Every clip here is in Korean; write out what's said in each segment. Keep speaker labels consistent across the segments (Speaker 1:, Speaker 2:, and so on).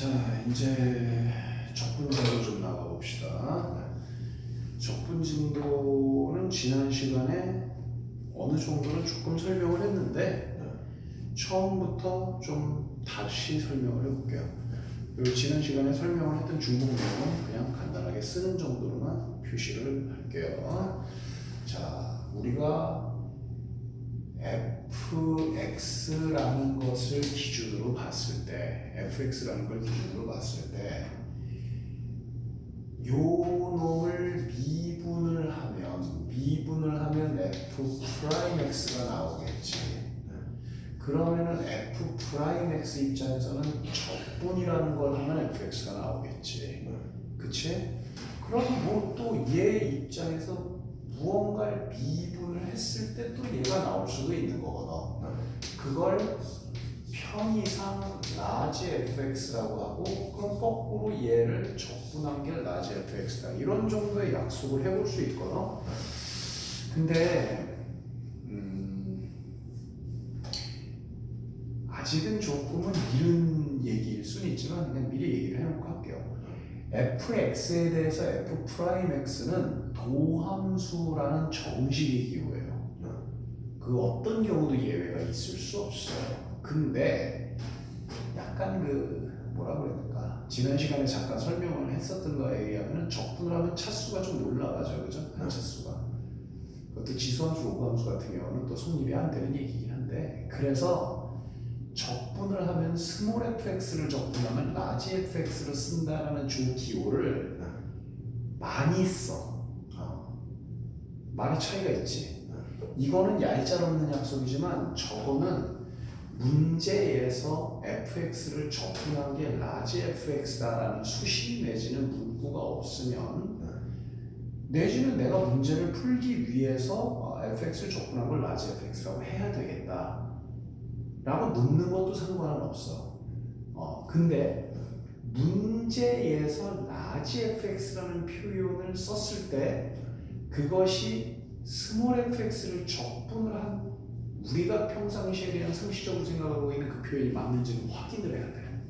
Speaker 1: 자, 이제 적분자로 좀 나가봅시다. 적분진도는 지난 시간에 어느 정도는 조금 설명을 했는데 처음부터 좀 다시 설명을 해볼게요. 그리고 지난 시간에 설명을 했던 중복 내용은 그냥 간단하게 쓰는 정도로만 표시를 할게요. 자, 우리가 fx라는 것을 기준으로 봤을 때, fx라는 걸 기준으로 봤을 때, 요 놈을 미분을 하면 f'x가 나오겠지. 그러면은 f'x 입장에서는 적분이라는 걸 하면 fx가 나오겠지. 그치? 그럼 뭐 또 얘 입장에서 무언가를 미분을 했을 때 또 얘가 나올 수도 있는 거거든. 그걸 편의상 라지 fx라고 하고, 그럼 거꾸로 얘를 적분한 게 라지 fx다. 이런 정도의 약속을 해볼 수 있거든. 근데 아직은 조금은 이른 얘기일 수는 있지만 그냥 미리 얘기를 해놓고 할게요. fx에 대해서 f'x는 도함수라는 정식의 기호예요. 그 어떤 경우도 예외가 있을 수 없어요. 근데 약간 뭐라 그래야 될까? 지난 시간에 잠깐 설명을 했었던 거에 의하면 적분을 하면 차수가 좀 올라가죠, 그죠? 한 차수가. 그것도 지수함수, 로그함수 같은 경우는 또 성립이 안 되는 얘기긴 한데, 그래서 적분을 하면 스몰 fx를 적분하면 라지 fx를 쓴다라는 주 기호를 많이 써. 많이 차이가 있지. 이거는 얄짤 없는 약속이지만 저거는 문제에서 fx를 적분한 게 라지 fx다라는 수식 내지는 문구가 없으면, 내지는 내가 문제를 풀기 위해서 fx를 적분한 걸 라지 fx라고 해야 되겠다 라고 넣는 것도 상관은 없어. 근데 문제에서 라지 fx라는 표현을 썼을 때 그것이 스몰 fx를 적분을 한 우리가 평상시에 그냥 상식적으로 생각하고 있는 그 표현이 맞는지는 확인을 해야 돼.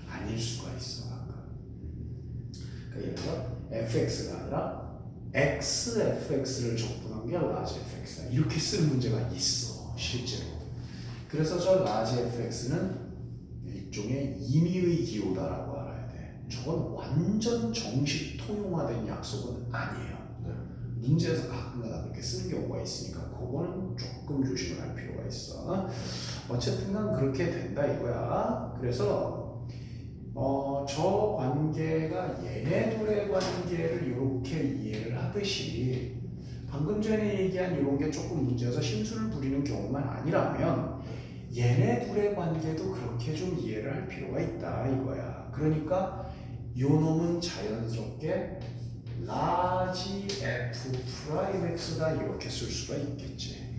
Speaker 1: 아닐 수가 있어. 그러니까 예를 들어 fx가 아니라 xfx를 적분한 게 라지 fx다. 이렇게 쓰는 문제가 있어, 실제로. 그래서 저 라지 fx는 일종의 임의의 기호다라고 알아야 돼. 저건 완전 정식 통용화된 약속은 아니에요. 문제에서 가끔가다 그렇게 쓰는 경우가 있으니까 그거는 조금 조심을 할 필요가 있어. 어쨌든 간 그렇게 된다 이거야. 그래서 저 관계가 얘네 둘의 관계를 이렇게 이해를 하듯이 방금 전에 얘기한 이런 게 조금 문제여서 심술을 부리는 경우만 아니라면 얘네 둘의 관계도 그렇게 좀 이해를 할 필요가 있다 이거야. 그러니까 요 놈은 자연스럽게 라지 f'x다 이렇게 쓸 수가 있겠지.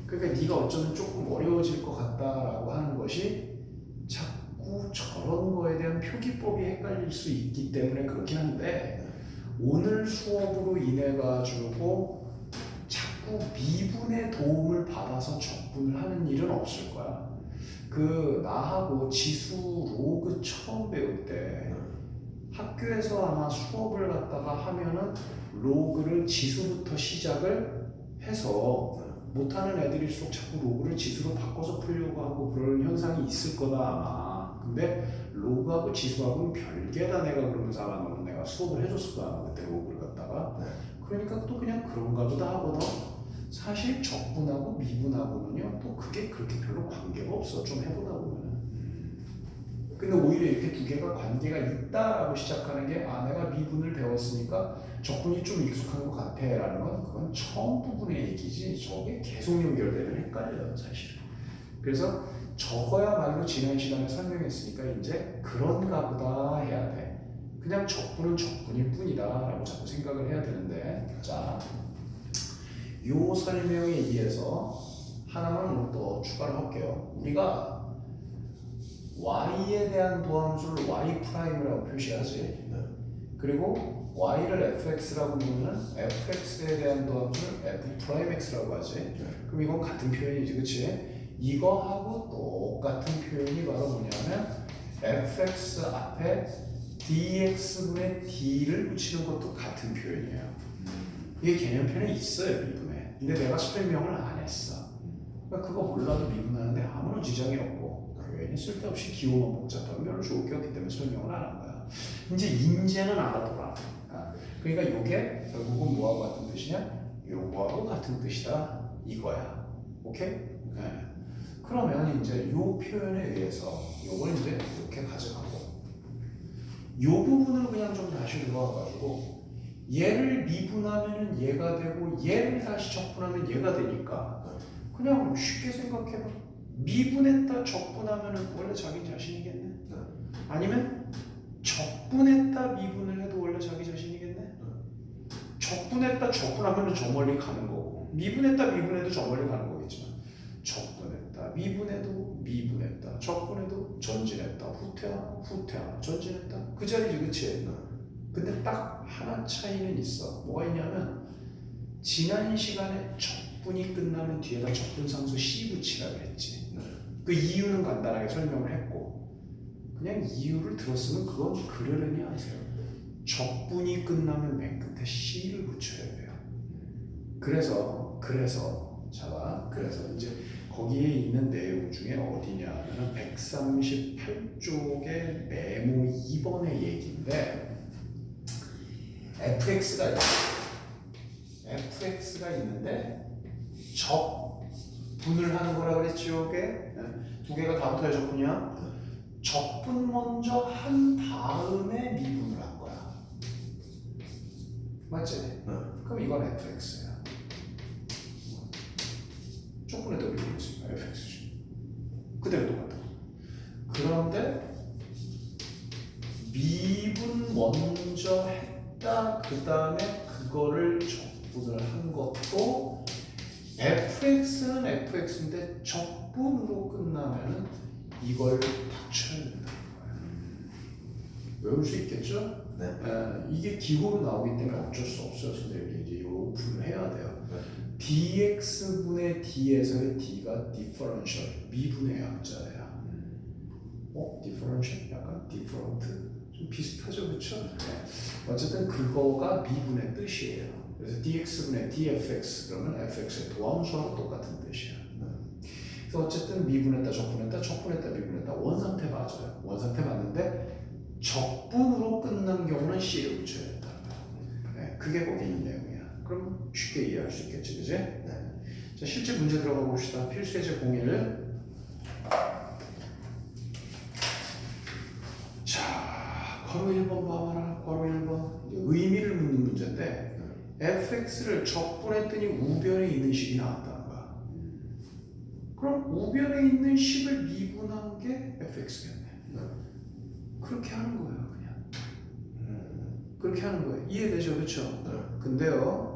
Speaker 1: 그러니까 네가 어쩌면 조금 어려워질 것 같다라고 하는 것이 자꾸 저런 거에 대한 표기법이 헷갈릴 수 있기 때문에 그렇긴 한데, 오늘 수업으로 인해 가지고 자꾸 미분의 도움을 받아서 적분을 하는 일은 없을 거야. 나하고 지수 로그 처음 배울 때 학교에서 아마 수업을 갖다가 하면은 로그를 지수부터 시작을 해서 못하는 애들일수록 자꾸 로그를 지수로 바꿔서 풀려고 하고 그런 현상이 있을 거다 아마. 근데 로그하고 지수하고는 별개다 내가 그러면서 아마 너는 내가 수업을 해줬을 거야 그때 로그를 갖다가. 그러니까 또 그냥 그런가 보다 하거든. 사실 적분하고 미분하고는요 또 그게 그렇게 별로 관계가 없어, 좀 해보다 보면은. 근데 오히려 이렇게 두 개가 관계가 있다라고 시작하는 게, 내가 미분을 배웠으니까 적분이 좀 익숙한 것 같아 라는 건 그건 처음 부분의 얘기지, 저게 계속 연결되면 헷갈려요 사실. 그래서 저거야말로 지난 시간에 설명했으니까 이제 그런가 보다 해야 돼. 그냥 적분은 적분일 뿐이다 라고 자꾸 생각을 해야 되는데, 자, 요 설명에 의해서 하나만 또 추가를 할게요. 우리가 y에 대한 도함수를 y'라고 표시하지. 그리고 y를 fx라고 부르면 fx에 대한 도함수를 f'x라고 하지. 그럼 이건 같은 표현이지, 그치? 이거하고 똑같은 표현이 바로 뭐냐면 fx 앞에 dx분의 d를 붙이는 것도 같은 표현이에요. 이게 개념표현이 있어요, 미분에. 근데 내가 설명을 안 했어. 그러니까 그거 몰라도 미분하는데 아무런 지장이 없고 괜히 쓸데없이 기호만 복잡하면 별로 좋을 게 없기 때문에 설명을 안 한 거야. 이제 인제는 알아둬라. 그러니까 이게 결국은 뭐하고 같은 뜻이냐? 요거하고 같은 뜻이다 이거야. 오케이? 네. 그러면 이제 요 표현에 의해서 요걸 이제 이렇게 가져가고 요 부분을 그냥 좀 다시 들어와가지고 얘를 미분하면은 얘가 되고 얘를 다시 적분하면 얘가 되니까 그냥 쉽게 생각해봐. 미분했다 적분하면은 원래 자기 자신이겠네. 아니면 적분했다 미분을 해도 원래 자기 자신이겠네. 적분했다 적분하면은 저 멀리 가는 거고 미분했다 미분해도 저 멀리 가는 거겠지만 적분했다 미분해도 미분했다 적분해도 전진했다 후퇴하나 후퇴하나 전진했다 그 자리지 그치? 근데 딱 하나 차이는 있어. 뭐가 있냐면 지난 시간에 적분이 끝나면 뒤에다 적분상수 C 붙이라고 했지. 그 이유는 간단하게 설명을 했고 그냥 이유를 들었으면 그건 그러려니 하세요. 적분이 끝나면 맨 끝에 C를 붙여야 돼요. 그래서 자, 그래서 이제 거기에 있는 내용 중에 어디냐면 138쪽의 메모 2번의 얘기인데 fx가 있는데 적분을 하는 거라 그랬죠. 이게 두 개가 다 붙어야 적분이야. 적분 먼저 한 다음에 미분을 한 거야. 맞지? 그럼 이건 fx야. 적분에도 미분을 했으니까 fx지. 그대로 똑같아. 그런데 미분 먼저 했다. 그 다음에 그거를 적분을 한 것도 fx는 fx인데 적분으로 끝나면은 이걸 붙여야 된다는 거예요. 외울 수 있겠죠? 네. 이게 기호로 나오기 때문에 어쩔 수 없어요. 선생님이 이제 이거 오픈을 해야 돼요. 네. dx분의 d에서의 d가 differential, 미분의 약자예요. differential? 약간 different? 좀 비슷하죠, 그렇죠? 네. 어쨌든 그거가 미분의 뜻이에요. 그래서 dx분의 dfx 그러면 fx의 도함수하고 똑같은 뜻이야. 그래서 어쨌든 미분했다, 적분했다, 미분했다 원상태 맞아요. 원상태 맞는데 적분으로 끝난 경우는 C를 붙여야 된다. 네, 그게 거기 있는 내용이야. 그럼 쉽게 이해할 수 있겠지, 그지? 네. 자, 실제 문제 들어가 봅시다. 필수예제 01. 자, 괄호 1번 봐봐라. 괄호 1번. 의미를 묻는 문제인데 fx를 적분했더니 우변에 있는 식이 나왔다는 거야. 그럼 우변에 있는 식을 미분한 게 fx겠네. 그렇게 하는 거예요, 그냥. 그렇게 하는 거예요. 이해되죠, 그렇죠? 근데요,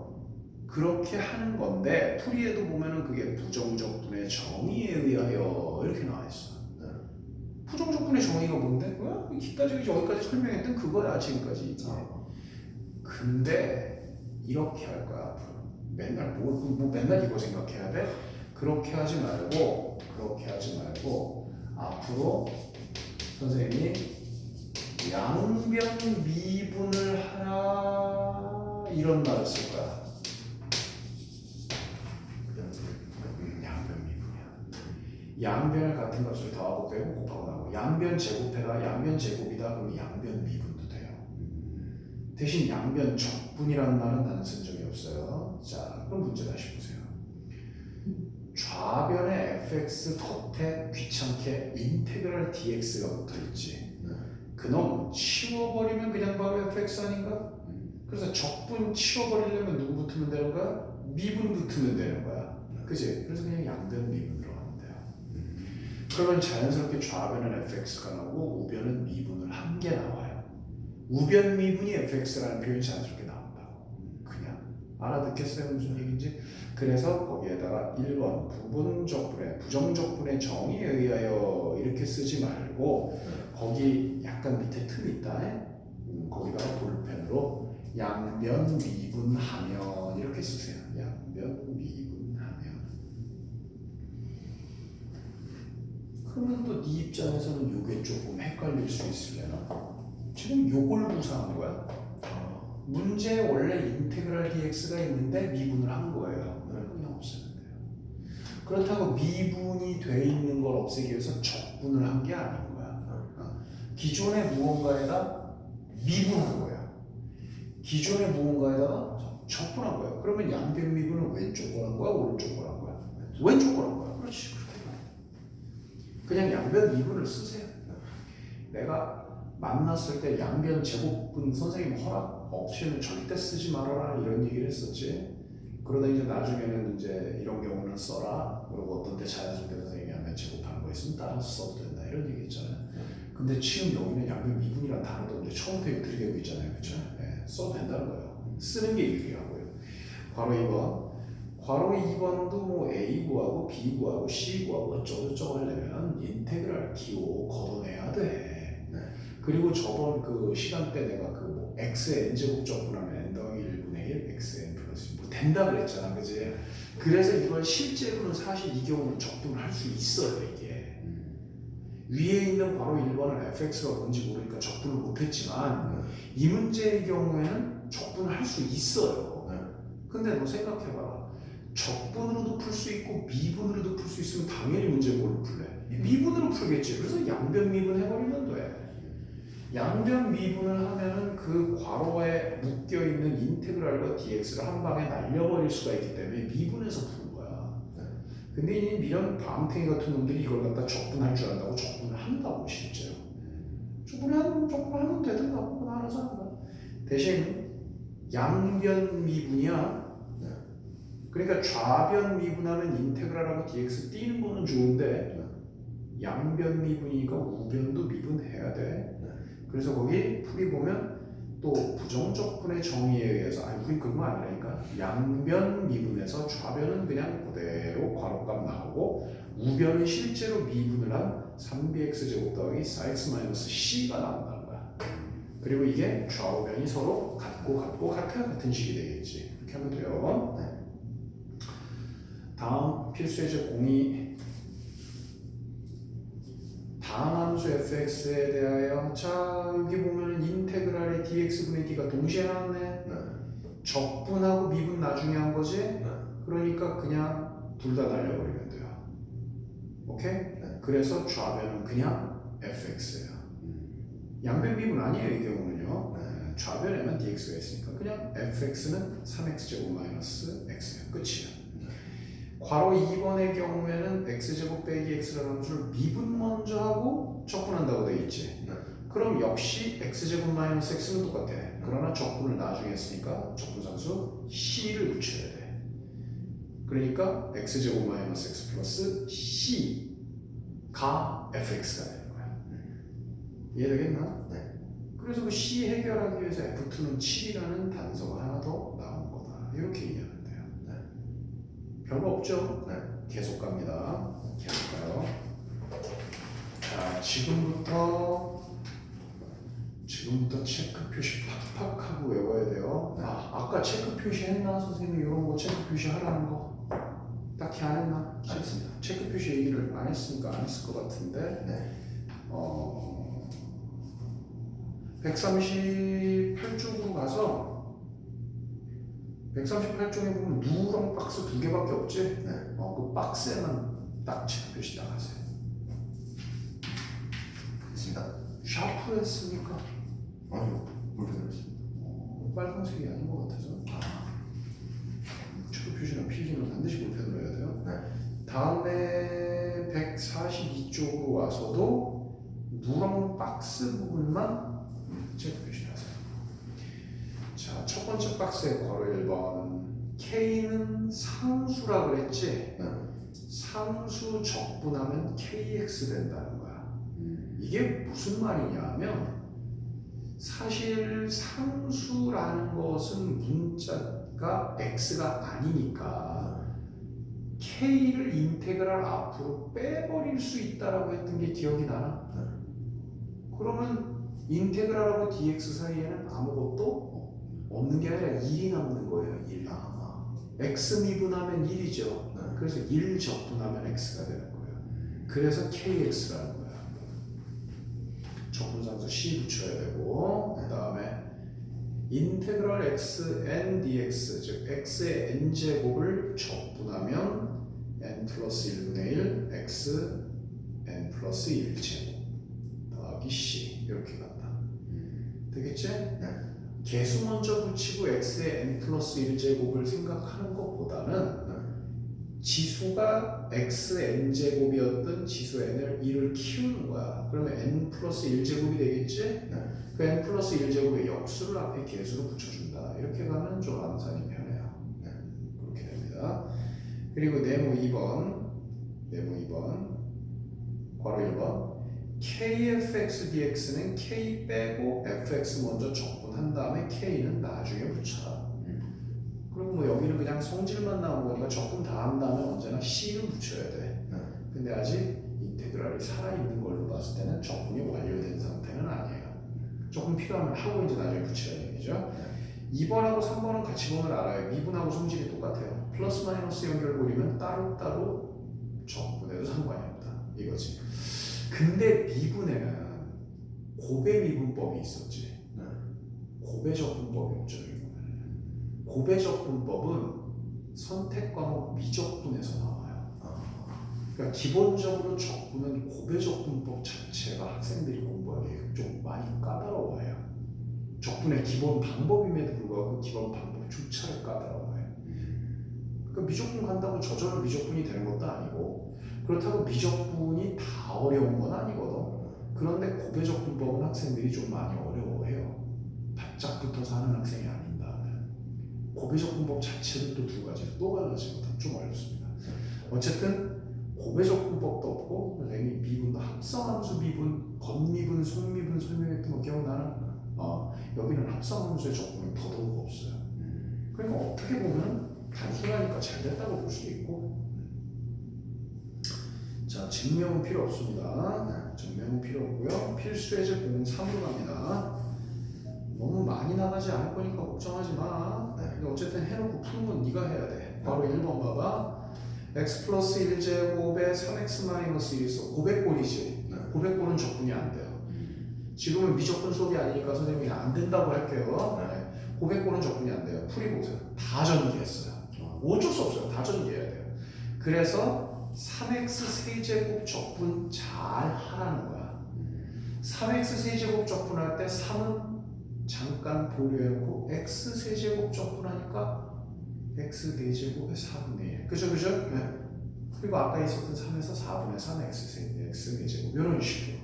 Speaker 1: 그렇게 하는 건데 풀이에도 보면은 그게 부정적분의 정의에 의하여 이렇게 나와 있어. 부정적분의 정의가 뭔데? 여기까지 설명했던 그거야 지금까지. 근데 이렇게 할 거야 앞으로. 맨날 맨날 이거 생각해야 돼? 그렇게 하지 말고 앞으로 선생님이 양변 미분을 하라 이런 말을 쓸 거야. 양변 미분이야. 양변을 같은 값을 더하고 빼고 곱하고 나고 양변 제곱해라. 양변 제곱이다. 그럼 양변 미분도 돼요. 대신 양변 적분이라는 말은 나는 쓴 적이 없어요. 자, 그럼 문제 다시 보세요. 좌변에 fx 겉에 귀찮게 인테그랄 dx가 붙어있지. 그놈 치워버리면 그냥 바로 fx 아닌가? 그래서 적분 치워버리려면 누구 붙으면 되는 거야? 미분 붙으면 되는 거야. 그치? 그래서 그냥 양변 미분으로 하면 돼요. 그러면 자연스럽게 좌변은 fx가 나오고 우변은 미분을 한 개 나와요. 우변 미분이 fx라는 표현이 자연스럽게 나온다고. 그냥 알아듣겠어요? 무슨 얘기인지? 그래서 거기에다가 1번 부정적분의 정의에 의하여 이렇게 쓰지 말고 거기 약간 밑에 틈 있다. 거기다가 볼펜으로 양변 미분하면 이렇게 쓰세요. 양변 미분하면. 그러면 또 네 입장에서는 이게 조금 헷갈려. 설명드릴 수 있으려나? 지금 요걸 구사한 거야. 문제에 원래 인테그랄 dx가 있는데 미분을 한 거예요. 그냥 없애면 돼요. 그렇다고 미분이 돼 있는 걸 없애기 위해서 적분을 한 게 아닌 거야. 기존의 무언가에다 미분한 거야. 기존의 무언가에다가 적분한 거야. 그러면 양변 미분은 왼쪽 거란 거야? 오른쪽 거란 거야? 왼쪽 거란 거야. 그렇지. 그냥 양변 미분을 쓰세요. 내가 만났을 때 양변 제곱분 선생님 허락 없이는 절대 쓰지 말아라 이런 얘기를 했었지. 그러다 이제 나중에는 이제 이런 경우는 써라. 그리고 어떤 때 자연스럽게 선생님이 양변 제곱하는 거 있으면 따라서 써도 된다 이런 얘기 있잖아요. 근데 지금 여기는 양변 미분이라는 단어도 없는데 처음부터 이거 들이대고 있잖아요. 그렇죠? 네, 써도 된다는 거예요. 쓰는 게 유리하고요. 괄호 2번. 괄호 2번도 뭐 A 구하고 B 구하고 C 구하고 어쩌고저쩌고 하려면 인테그랄 기호 걷어내야 돼. 네. 그리고 저번 그 시간 때 내가 그 뭐 x의 n제곱 적분하면 n 더하기 1분의 1 xn 플러스 뭐 된다 그랬잖아. 그지? 그래서 이걸 실제로는 사실 이 경우는 적분을 할 수 있어요. 이게 위에 있는 괄호 1번은 fx가 뭔지 모르니까 적분을 못했지만 이 문제의 경우에는 적분을 할 수 있어요. 근데 너 생각해봐라. 적분으로도 풀 수 있고 미분으로도 풀 수 있으면 당연히 문제 뭘로 풀래? 미분으로 풀겠지. 그래서 양변 미분 해버리면 돼. 양변 미분을 하면은 그 괄호에 묶여있는 인테그랄과 dx를 한 방에 날려버릴 수가 있기 때문에 미분해서 푸는 거야. 근데 이 미련 방탱이 같은 놈들이 이걸 갖다 적분할 줄 안다고 적분을 한다고 실제로. 적분하면 되든가 그건 알아서 한다. 대신 양변 미분이야. 그러니까 좌변 미분하면 인테그랄하고 dx 띄는 거는 좋은데 양변 미분이니까 우변도 미분해야 돼. 그래서 거기 풀이 보면 또 부정적분의 정의에 의해서 우리 그거 아니라니까 양변 미분에서 좌변은 그냥 그대로 괄호값 나오고 우변은 실제로 미분을 한 3bx 제곱 더하기 4x-c가 나온다는 거야. 그리고 이게 좌우변이 서로 같고 같아야 같은 식이 되겠지. 이렇게 하면 돼요. 다음 필수 예제 02. 다음 함수 fx에 대하여 자 여기 보면은 인테그랄의 dx분의 d가 동시에 나왔네. 적분하고 미분 나중에 한 거지. 그러니까 그냥 둘 다 날려버리면 돼요. 오케이? 그래서 좌변은 그냥 fx예요. 양변 미분 아니에요 이 경우는요. 좌변에만 dx가 있으니까 그냥 fx는 3x제곱 마이너스 x예요. 끝이에요. 괄호 2번의 경우에는 x제곱 빼기 x라는 함수를 미분 먼저 하고 적분한다고 되어 있지. 그럼 역시 x제곱 마이너스 x는 똑같아. 그러나 적분을 나중에 했으니까 적분상수 c를 붙여야 돼. 그러니까 x제곱 마이너스 x 플러스 c가 fx가 되는 거야. 이해되겠나? 네. 그래서 그 c 해결하기 위해서 f2는 7이라는 단서가 하나 더 나온 거다. 이렇게 이해하면 별거 없죠? 계속 갑니다. 계속 가요. 자, 지금부터 체크 표시 팍팍하고 외워야 돼요. 아까 체크 표시 했나? 선생님 이런 거 체크 표시 하라는 거 딱히 안 했나? 안 했습니다. 체크 표시 얘기를 안 했으니까 안 했을 것 같은데 138쪽으로 가서 138쪽에 보면 누런 박스 2개밖에 없지? 그 박스에만 딱 체크 표시 딱 하세요. 됐습니다. 샤프 했습니까? 아니요. 물펜으로 했습니다. 빨간색이 아닌 것 같아서. 체크 표시나 필기는 반드시 물펜으로 해야 돼요. 다음에 142쪽으로 와서도 누런 박스 부분만 체크 표시 하세요. 자, 첫 번째 박스의 괄호 1번 K는 상수라 그랬지? 상수 적분하면 KX 된다는 거야. 이게 무슨 말이냐면 사실 상수라는 것은 문자가 X가 아니니까 K를 인테그랄 앞으로 빼버릴 수 있다라고 했던 게 기억이 나나? 그러면 인테그랄하고 dx 사이에는 아무것도 없는 게 아니라 1이 남는 거예요. 1. x 미분하면 1이죠. 그래서 1 적분하면 x가 되는 거예요. 그래서 kx라는 거야. 적분상수 c 붙여야 되고 그 다음에 인테그럴 xn dx 즉 x의 n제곱을 적분하면 n 플러스 1분의 1 x n 플러스 1제곱 더하기 c 이렇게 간다. 되겠지?
Speaker 2: 네.
Speaker 1: 개수 먼저 붙이고 x의 n 플러스 1제곱을 생각하는 것보다는 지수가 xn제곱이었던 지수 n을 1을 키우는 거야. 그러면 n 플러스 1제곱이 되겠지? 그 n 플러스 1제곱의 역수를 앞에 개수로 붙여준다. 이렇게 가면 좀 암산이 편해요. 그렇게 됩니다. 그리고 네모 2번 괄호 1번 kfx dx는 k 빼고 fx 먼저 적분한 다음에 k는 나중에 붙여라. 그리고 뭐 여기는 그냥 성질만 나온 거니까 적분 다 한 다음에 언제나 c는 붙여야 돼. 근데 아직 인테그랄이 살아있는 걸로 봤을 때는 적분이 완료된 상태는 아니에요. 조금 필요하면 하고 이제 나중에 붙이라는 얘기죠. 2번하고 3번은 같이 보면 알아요. 미분하고 성질이 똑같아요. 플러스 마이너스 연결고리면 따로따로 적분해도 상관이 없다. 이거지. 근데 미분에는 고배 미분법이 있었지. 고배 적분법이 없죠. 고배 적분법은 선택 과목 미적분에서 나와요. 그러니까 기본적으로 적분은 고배 적분법 자체가 학생들이 공부하기 좀 많이 까다로워해요. 적분의 기본 방법임에도 불구하고 기본 방법조차를 까다로워해요. 그러니까 미적분 간다고 저절로 미적분이 되는 것도 아니고 그렇다고 미적분이 다 어려운 건 아니거든. 그런데 고배 적분법은 학생들이 좀 많이 어려워해요. 바짝 붙어서 하는 학생이 아닌다면 고배 적분법 자체도 또 두 가지 또 갈라지면 좀 어렵습니다. 어쨌든 고배 적분법도 없고 선생님이 미분도 합성함수 미분, 겉미분, 속미분 설명했던 거 기억나나? 여기는 합성함수의 적분은 더더욱 없어요. 그러니까 어떻게 보면 단순하니까 잘 됐다고 볼 수도 있고. 자, 증명은 필요 없습니다. 증명은 필요 없고요. 필수의 제 03으로 갑니다. 너무 많이 나가지 않을 거니까 걱정하지 마. 근데 어쨌든 해놓고 푸는 건 네가 해야 돼. 바로 1번 봐봐. x 플러스 1제곱에 3x 마이너스 1이 있어. 고백골이지. 고백골은 적분이 안 돼요. 지금은 미적분 수업이 아니니까 선생님이 안 된다고 할게요. 고백골은 적분이 안 돼요. 풀이 보세요. 다 전개했어요. 어쩔 수 없어요. 다 전개해야 돼요. 그래서 3x 세제곱 적분 잘 하라는 거야. 3x 세제곱 적분할 때 3은 잠깐 보류해놓고 x 세제곱 적분하니까 x 4제곱에 4분의 1 그죠? 그리고 아까 있었던 3에서 4분의 3 x 4제곱 이런 식으로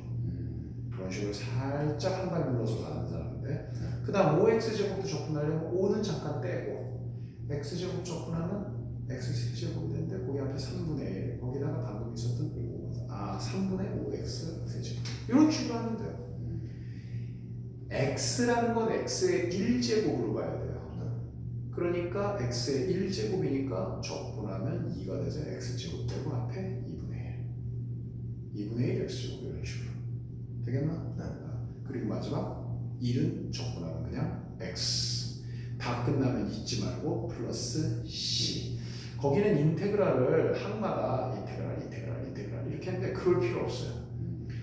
Speaker 1: 그런 식으로 살짝 한 발 눌러서 가는 사람인데 그 다음 5x제곱도 적분하려면 5는 잠깐 떼고 x제곱 적분하면 x 세제곱이 되는데 거기 앞에 3분의 1 거기다가 방금 있었던 3분의 5x 세제곱 이런 식으로 하면 돼요. x라는 건 x의 1제곱으로 봐야 돼요. 그러니까 x의 1제곱이니까 적분하면 2가 돼서 x제곱 되고 앞에 2분의 1 x제곱 이런 식으로 되겠나? 그리고 마지막 1은 적분하면 그냥 x 다 끝나면 잊지 말고 플러스 c 거기는 인테그랄을 항마다 인테그랄 이렇게 했는데 그럴 필요 없어요.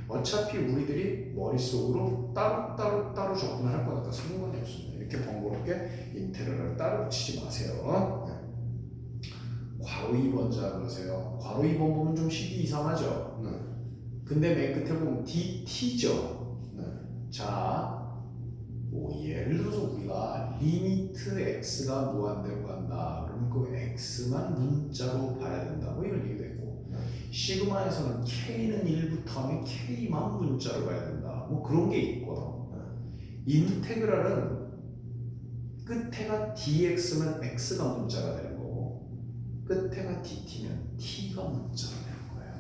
Speaker 1: 어차피 우리들이 머릿속으로 따로 적분을 할 거니까 상관이 없습니다. 이렇게 번거롭게 인테그랄을 따로 붙이지 마세요. 괄호 2번 자 그러세요. 괄호 2번 보면 좀 식이 이상하죠? 근데 맨 끝에 보면 dt죠? 자, 뭐 예를 들어서 우리가 리미트 x가 무한대로 간다. 그러면 그 x만 문자로 봐야 된다. 뭐 이런 얘기도 있고 시그마에서는 k는 1부터 하면 k만 문자로 봐야 된다. 뭐 그런 게 있거든. 인테그랄은 끝에가 dx면 x가 문자가 되는 거고 끝에가 dt면 t가 문자가 되는 거예요.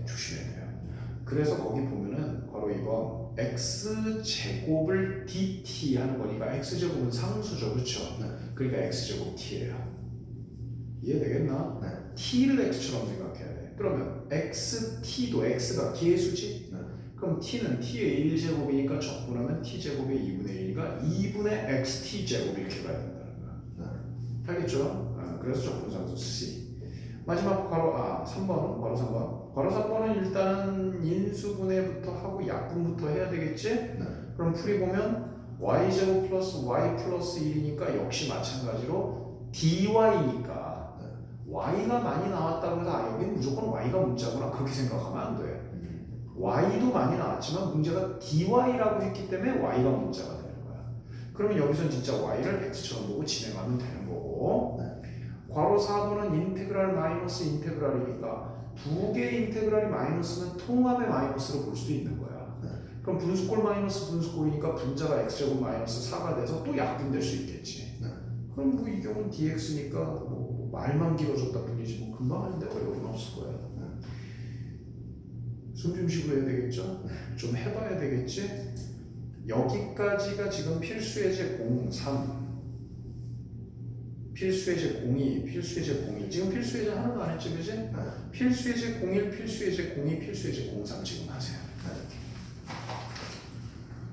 Speaker 1: 조심해야 돼요. 그래서 거기 보면은 바로 이번 x제곱을 dt 하는 거니까 x제곱은 상수죠. 그렇죠? 그러니까 x제곱 t예요. 이해되겠나? t를 x처럼 생각해야 돼. 그러면 xt도 x가 개수지? 그럼 t는 t의 1제곱이니까 적분하면 t제곱의 2분의 1이가 2분의 xt제곱 이렇게 가야 된다는 거야. 알겠죠? 그래서 적분상수 C. 마지막 괄호 3번은 괄호 3번 괄호 4번은 일단은 인수분해부터 하고 약분부터 해야 되겠지?
Speaker 2: 네.
Speaker 1: 그럼 풀이 보면 y제곱 플러스 y 플러스 1이니까 역시 마찬가지로 dy니까 y가 많이 나왔다고 해서 아 여기는 무조건 y가 문자구나 그렇게 생각하면 안 돼. y도 많이 나왔지만 문제가 dy라고 했기 때문에 y가 문자가 되는 거야. 그러면 여기서 진짜 y를 x처럼 보고 진행하면 되는 거고 괄호 4번은 인테그랄 마이너스 인테그랄이니까 두 개의 인테그랄이 마이너스는 통합의 마이너스로 볼 수도 있는 거야. 그럼 분수꼴 마이너스 분수꼴이니까 분자가 x제곱 마이너스 4가 돼서 또 약분될 수 있겠지. 그럼 뭐 이 경우는 dx니까 뭐 말만 길어졌다 뿐이지 뭐 금방 하는데 어려움은 없을 거야. 숨 좀 쉬고 해야 되겠죠? 좀 해봐야 되겠지? 여기까지가 지금 필수의 제 03 필수의 제 02, 필수의 제 01 지금 필수의 제 하나도 안 했지 그지? 필수의 제 01, 필수의 제 02, 필수의 제 03 지금 하세요.